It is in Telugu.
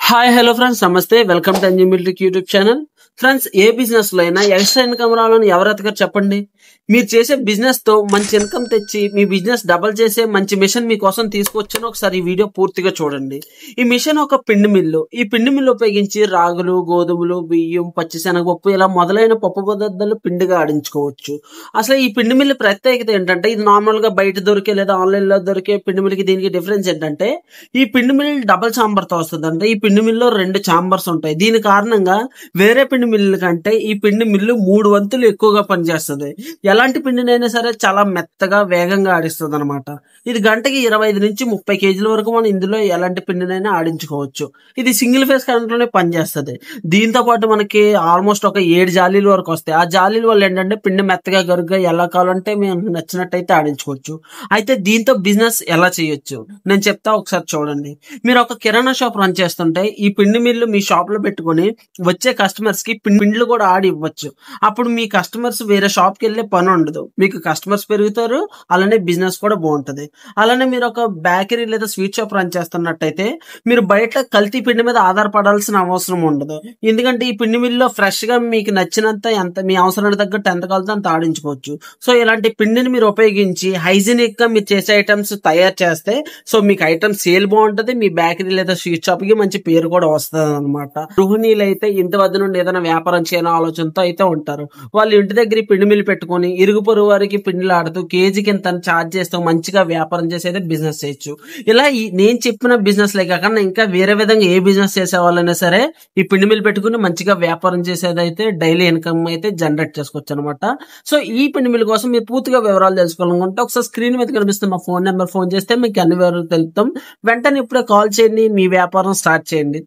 హాయ్ హలో ఫ్రెండ్స్, నమస్తే. Welcome to NG military YouTube channel. Friends, ఏ బిజినెస్ లో అయినా ఎక్స్ట్రా ఇన్కమ్ రావాలని ఎవరు ఎతకరు చెప్పండి. మీరు చేసే బిజినెస్ తో మంచి ఇన్కమ్ తెచ్చి మీ బిజినెస్ డబల్ చేసే మంచి మిషన్ మీకోసం తీసుకొచ్చాను. ఒకసారి ఈ వీడియో పూర్తిగా చూడండి. ఈ మిషన్ ఒక పిండి మిల్లు. ఈ పిండి మిల్లు ఉపయోగించి రాగులు, గోధుమలు, బియ్యం, పచ్చిశనగపప్పు ఇలా మొదలైన పప్పు పదార్థాలు పిండిగా ఆడించుకోవచ్చు. అసలు ఈ పిండి మిల్లు ప్రత్యేకత ఏంటంటే, ఇది నార్మల్ గా బయట దొరికే లేదా ఆన్లైన్ లో దొరికే పిండి మిల్లుకి దీనికి డిఫరెన్స్ ఏంటంటే, ఈ పిండి మిల్ డబల్ చాంబర్ తో వస్తుంది. అంటే ఈ పిండి మిల్లో 2 చాంబర్స్ ఉంటాయి. దీని కారణంగా వేరే పిండి మిల్లు కంటే ఈ పిండి మిల్లు 3 వంతులు ఎక్కువగా పనిచేస్తుంది. ఎలాంటి పిండినైనా సరే చాలా మెత్తగా వేగంగా ఆడిస్తుంది అనమాట. ఇది గంటకి 25 నుంచి 30 కేజీల వరకు మనం ఇందులో ఎలాంటి పిండినైనా ఆడించుకోవచ్చు. ఇది సింగిల్ ఫేస్ కరెంట్ లోనే పనిచేస్తుంది. దీంతో పాటు మనకి ఆల్మోస్ట్ ఒక 7 జాలీల వరకు వస్తాయి. ఆ జాలీల వల్ల ఏంటంటే పిండి మెత్తగా గరుగ్గా ఎలా కావాలంటే మేము నచ్చినట్టయితే ఆడించుకోవచ్చు. అయితే దీంతో బిజినెస్ ఎలా చేయొచ్చు నేను చెప్తా, ఒకసారి చూడండి. మీరు ఒక కిరాణా షాప్ రన్ చేస్తుంటే ఈ పిండి మిల్లు మీ షాప్ లో పెట్టుకుని వచ్చే కస్టమర్స్ కి పిండ్లు కూడా ఆడి ఇవ్వచ్చు. అప్పుడు మీ కస్టమర్స్ వేరే షాప్ కి వెళ్ళే పని ఉండదు. మీకు కస్టమర్స్ పెరుగుతారు, అలానే బిజినెస్ కూడా బాగుంటది. అలానే మీరు ఒక బేకరీ లేదా స్వీట్ షాప్ రన్ చేస్తున్నట్టయితే మీరు బయట కల్తీ పిండి మీద ఆధారపడాల్సిన అవసరం ఉండదు. ఎందుకంటే ఈ పిండి మిల్లులో ఫ్రెష్ గా మీకు నచ్చినంత ఎంత మీ అవసరానికి తగ్గట్టు ఎంత కావాలో అంత ఆడించుకోవచ్చు. సో ఇలాంటి పిండిని మీరు ఉపయోగించి హైజీనిక్ గా మీరు చేసే ఐటమ్స్ తయారు చేస్తే సో మీకు ఐటమ్ సేల్ బాగుంటది. మీ బేకరీ లేదా స్వీట్ షాప్ కి మంచి పేరు కూడా వస్తుంది అనమాట. గృహిణీలు అయితే ఇంటి వద్ద నుండి ఏదైనా వ్యాపారం చేయాలని ఆలోచనతో అయితే ఉంటారు. వాళ్ళు ఇంటి దగ్గర పిండి మిల్లు పెట్టుకుని ఇరుగు పొరుగు వారికి పిండిలు ఆడుతూ కేజీకి ఇంత ఛార్జ్ చేస్తూ మంచిగా వ్యాపారం చేసి అయితే బిజినెస్ చేయొచ్చు. ఇలా నేను చెప్పిన బిజినెస్ లే కాకుండా ఇంకా వేరే విధంగా ఏ బిజినెస్ చేసే వాళ్ళైనా సరే ఈ పిండి మిల్లు పెట్టుకుని మంచిగా వ్యాపారం చేసేది అయితే డైలీ ఇన్కమ్ అయితే జనరేట్ చేసుకోవచ్చు అనమాట. సో ఈ పిండి మిల్లు కోసం మీరు పూర్తిగా వివరాలు తెలుసుకోవాలనుకుంటే ఒకసారి స్క్రీన్ మీద కనిపిస్తున్న మా ఫోన్ నెంబర్ ఫోన్ చేస్తే మీకు అన్ని వివరాలు తెలుపుతాం. వెంటనే ఇప్పుడే కాల్ చేయండి, మీ వ్యాపారం స్టార్ట్ చేయండి.